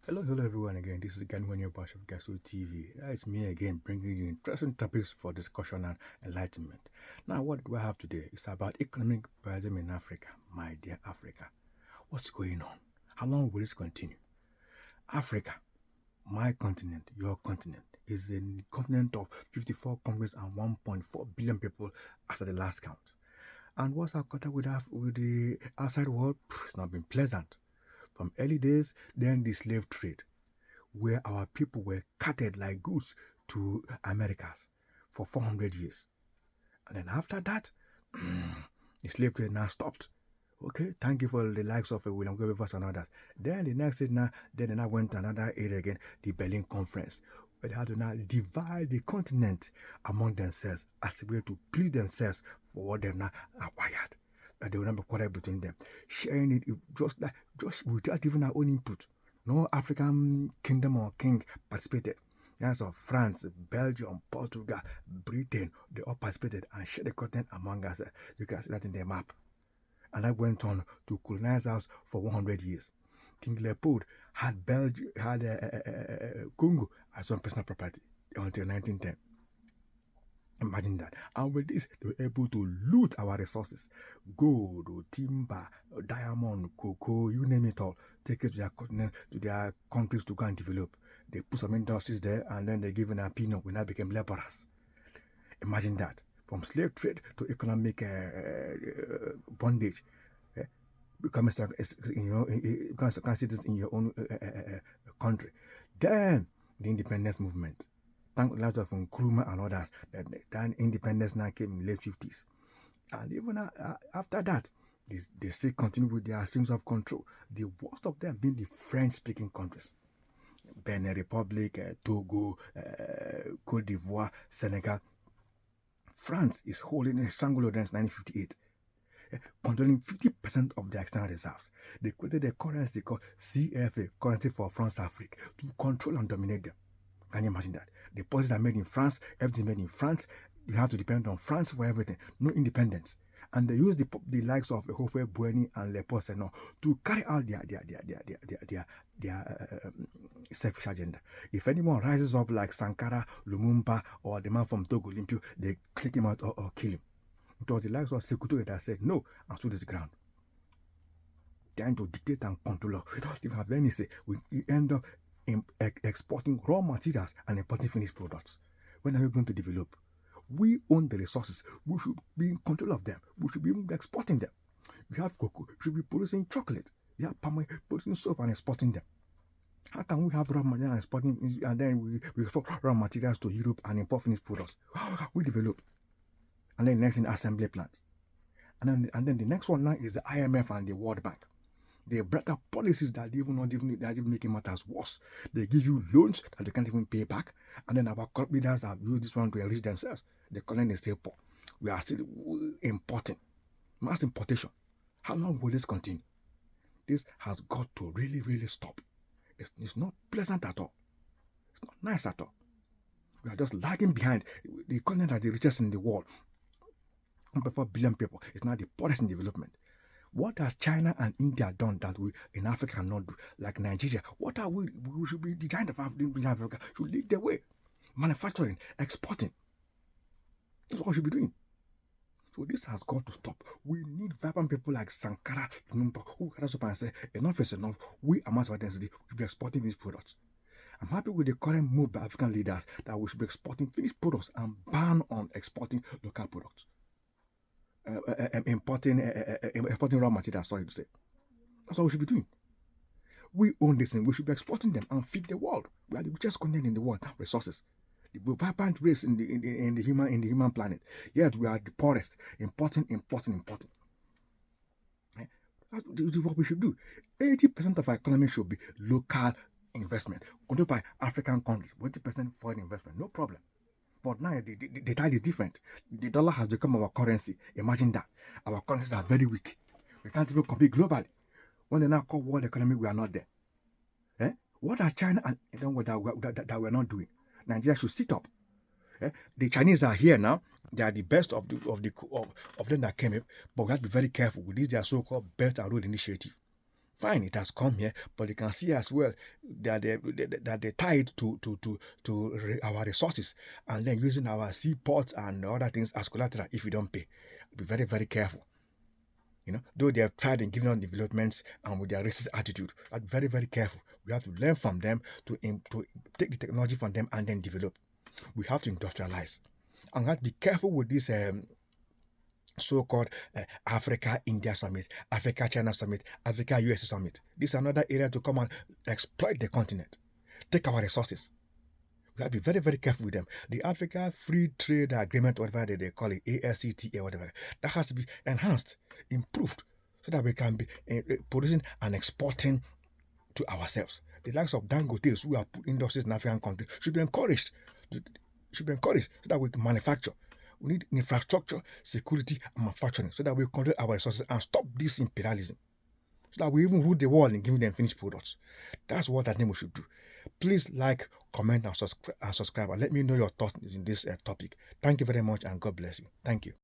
Hello everyone again. This is again one your Bash of Gaso TV. It's me again bringing you interesting topics for discussion and enlightenment. Now, what do I have today? It's about economic imperialism in Africa. My dear Africa, what's going on? How long will this continue? Africa, my continent, your continent, is a continent of 54 countries and 1.4 billion people as at the last count. And what's our contact with the outside world? It's not been pleasant. From early days, then the slave trade, where our people were carted like goods to Americas for 400 years. And then after that, the slave trade now stopped. Okay, thank you for the likes of William Wilberforce and others. Then the next thing now, then they now went to another area again, the Berlin Conference, where they had to now divide the continent among themselves as a way to please themselves for what they've now acquired. And they will not be quarrel between them, sharing it just without even our own input. No African kingdom or king participated. Yes, of France, Belgium, Portugal, Britain, they all participated and shared the continent among us. You can see that in the map. And that went on to colonize us for 100 years. King Leopold had Congo as some personal property until 1910. Imagine that. And with this, they were able to loot our resources. Gold, timber, diamond, cocoa, you name it all. Take it to their continent, to their countries to go and develop. They put some industries there and then they give an opinion. We now became laborers. Imagine that. From slave trade to economic bondage. Becoming citizens in your own country. Then the independence movement. Thank the likes of Nkrumah and others, that independence now came in the late 50s. And even after that, they still continue with their strings of control. The worst of them being the French-speaking countries. Benin Republic, Togo, Cote d'Ivoire, Senegal. France is holding a stranglehold since 1958. Controlling 50% of their external reserves. They created a currency called CFA, Currency for France Afrique, to control and dominate them. Can you imagine that? Deposits are made in France, everything made in France. You have to depend on France for everything. No independence. And they use the likes of Hoffe, Bueni, and Leopold II to carry out their selfish agenda. If anyone rises up like Sankara, Lumumba, or the man from Togo, Olympio, they click him out or kill him. It was the likes of Sekutu that said, no, and stood this ground. Trying to dictate and control. We don't even have any say. We end up exporting raw materials and importing finished products. When are we going to develop? We own the resources. We should be in control of them. We should be exporting them. We have cocoa. We should be producing chocolate. We have palm oil, producing soap and exporting them. How can we have raw materials and exporting, and then we export raw materials to Europe and import finished products? We develop. And then the next in assembly plants. And then the next one now is the IMF and the World Bank. They brought up policies that even making matters worse. They give you loans that they can't even pay back, and then our corporate leaders have used this one to enrich themselves. The colony is still poor. We are still importing, mass importation. How long will this continue? This has got to really, really stop. It's not pleasant at all. It's not nice at all. We are just lagging behind. The continent that is the richest in the world, 1.4 billion people, is now the poorest in development. What has China and India done that we in Africa cannot do? Like Nigeria, what are we? We should be the giant of Africa. Should lead the way. Manufacturing, exporting. That's what we should be doing. So this has got to stop. We need vibrant people like Sankara, Lumumba, who can up and say, enough is enough. We, amongst our density, should be exporting these products. I'm happy with the current move by African leaders that we should be exporting finished products and ban on exporting local products. Importing raw materials, sorry to say. That's what we should be doing. We own this thing. We should be exporting them and feed the world. We are the richest continent in the world. Resources, the vibrant race in the human planet. Yet we are the poorest. Importing. That's what we should do. 80% of our economy should be local investment, controlled by African countries. 20% foreign investment. No problem. But now the tide is different. The dollar has become our currency. Imagine that. Our currencies are very weak. We can't even compete globally. When they now call world economy, we are not there. What are China and that we're not doing? Nigeria should sit up. The Chinese are here now. They are the best of them that came up. But we have to be very careful with this their so-called Belt and Road Initiative. Fine, it has come here, but you can see as well that they tied to our resources, and then using our seaports and other things as collateral if you don't pay. Be very, very careful. Though they have tried in giving us developments and with their racist attitude, but very, very careful. We have to learn from them to take the technology from them and then develop. We have to industrialize, and we have to be careful with this so-called Africa-India Summit, Africa-China Summit, Africa-USA Summit. This is another area to come and exploit the continent, take our resources. We have to be very, very careful with them. The Africa Free Trade Agreement, whatever they call it, AFCTA, whatever, that has to be enhanced, improved, so that we can be producing and exporting to ourselves. The likes of Dangotes, who have put industries in African countries, should be encouraged. So that we manufacture. We need infrastructure, security, and manufacturing so that we control our resources and stop this imperialism. So that we even rule the world in giving them finished products. That's what I think we should do. Please like, comment, and subscribe, and let me know your thoughts in this topic. Thank you very much, and God bless you. Thank you.